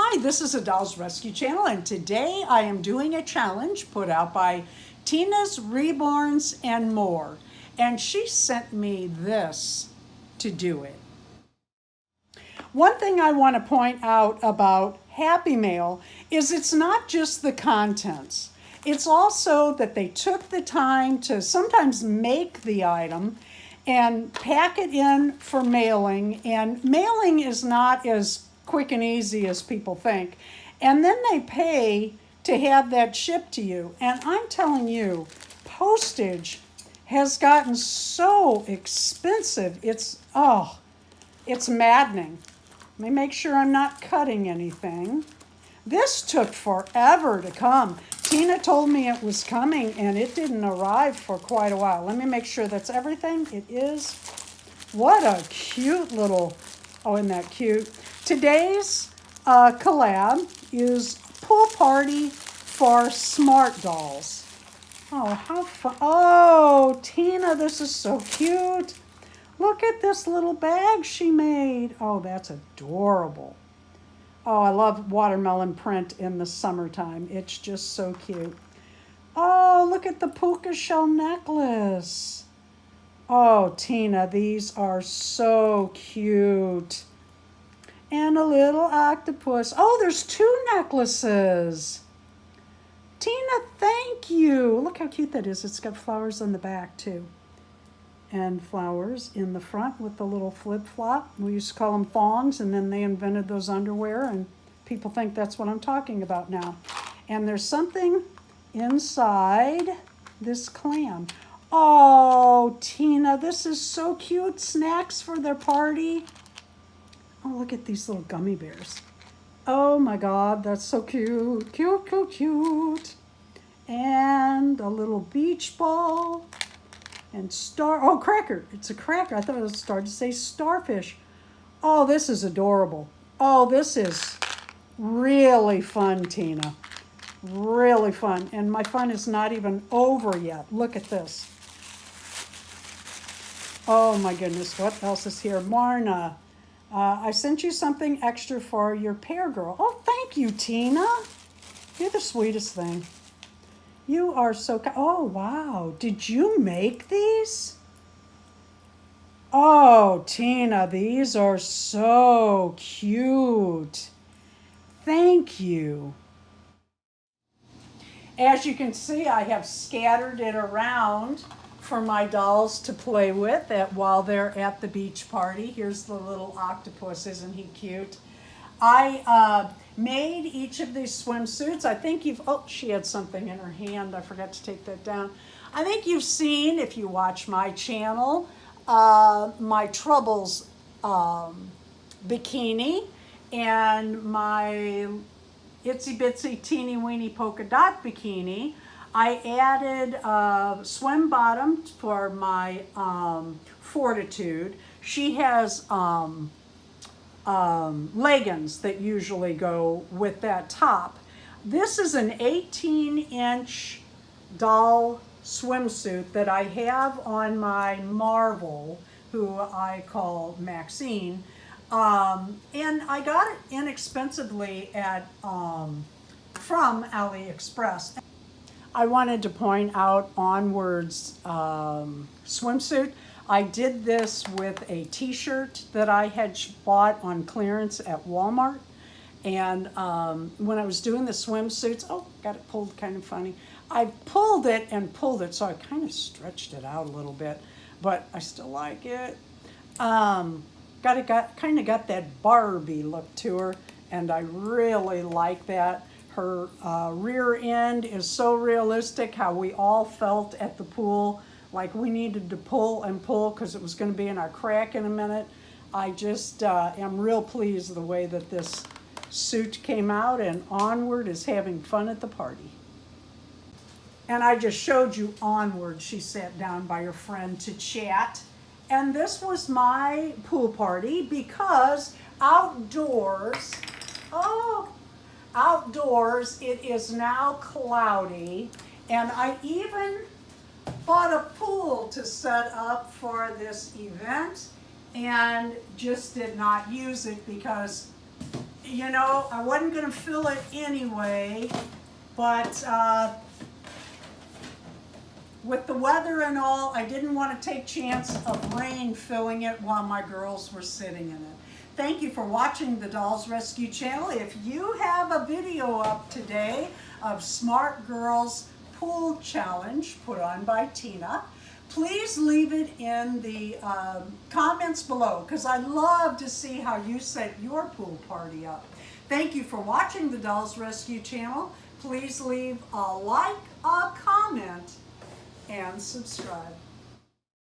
Hi, this is a Dolls Rescue Channel, and today I am doing a challenge put out by Tina's Reborns and More. And she sent me this to do it. One thing I want to point out about Happy Mail is it's not just the contents. It's also that they took the time to sometimes make the item and pack it in for mailing. And mailing is not as quick and easy as people think. And then they pay to have that shipped to you. And I'm telling you, postage has gotten so expensive. It's maddening. Let me make sure I'm not cutting anything. This took forever to come. Tina told me it was coming and it didn't arrive for quite a while. Let me make sure that's everything. It is. What a cute little, isn't that cute? Today's collab is Pool Party for Smart Dolls. Oh, how fun. Oh, Tina, this is so cute. Look at this little bag she made. Oh, that's adorable. Oh, I love watermelon print in the summertime. It's just so cute. Oh, look at the puka shell necklace. Oh, Tina, these are so cute. And a little octopus. Oh, there's two necklaces. Tina, thank you. Look how cute that is. It's got flowers on the back, too. And flowers in the front with the little flip-flop. We used to call them thongs, and then they invented those underwear, and people think that's what I'm talking about now. And there's something inside this clam. Oh, Tina, this is so cute. Snacks for their party. Oh, look at these little gummy bears. Oh my God, that's so cute. Cute, cute, cute. And a little beach ball. And cracker. It's a cracker. I thought it was starting to say starfish. Oh, this is adorable. Oh, this is really fun, Tina. Really fun. And my fun is not even over yet. Look at this. Oh my goodness, what else is here? Marna, I sent you something extra for your pear girl. Oh, thank you, Tina. You're the sweetest thing. You are so oh, wow. Did you make these? Oh, Tina, these are so cute. Thank you. As you can see, I have scattered it around for my dolls to play with while they're at the beach party. Here's the little octopus. Isn't he cute? I made each of these swimsuits. I think she had something in her hand. I forgot to take that down. I think you've seen, if you watch my channel, my Troubles bikini and my itsy bitsy teeny weeny polka dot bikini. I added a swim bottom for my Fortitude. She has leggings that usually go with that top. This is an 18-inch doll swimsuit that I have on my Marvel, who I call Maxine. And I got it inexpensively from AliExpress. I wanted to point out Onward's swimsuit. I did this with a t-shirt that I had bought on clearance at Walmart. And when I was doing the swimsuits, got it pulled kind of funny. I pulled it and pulled it, so I kind of stretched it out a little bit, but I still like it. Kind of got that Barbie look to her, and I really like that. Her rear end is so realistic, how we all felt at the pool, like we needed to pull and pull because it was going to be in our crack in a minute. I just am real pleased the way that this suit came out, and Onward is having fun at the party. And I just showed you Onward. She sat down by her friend to chat. And this was my pool party because outdoors, it is now cloudy, and I even bought a pool to set up for this event and just did not use it because you know, I wasn't going to fill it anyway, but with the weather and all, I didn't want to take chance of rain filling it while my girls were sitting in it. Thank you for watching the Dolls Rescue channel. If you have a video up today of Smart Girls Pool Challenge put on by Tina, please leave it in the comments below, because I love to see how you set your pool party up. Thank you for watching the Dolls Rescue channel. Please leave a like, a comment, and subscribe.